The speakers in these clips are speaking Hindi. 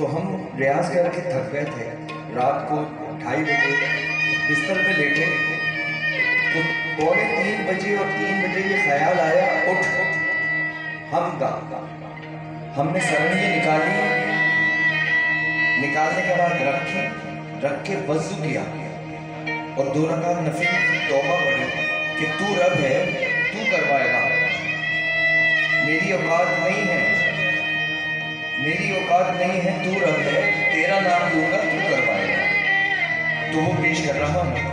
तो हम रियाज करके थक गए थे। रात को 2:30 बजे बिस्तर पे लेटे तो 2:45 और 3 बजे ये ख्याल आया, उठ हम गा। हमने सरंगी निकाली, निकालने के बाद रख के वज़ू किया और 2 रकात नफिल तौबा पढ़ी कि तू रब है, तू करवाएगा, मेरी औकात नहीं है, मेरी औकात नहीं है, तू रब है, तेरा नाम लूंगा, तू करवाएगा। तो वो पेश कर रहा हूँ।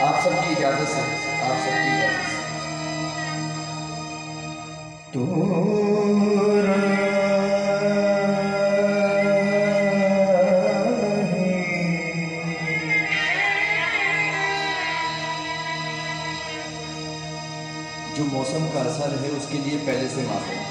आप सबकी इजाजत से, आप सबकी इजाजत से। जो मौसम का असर है उसके लिए पहले से माफ़ी।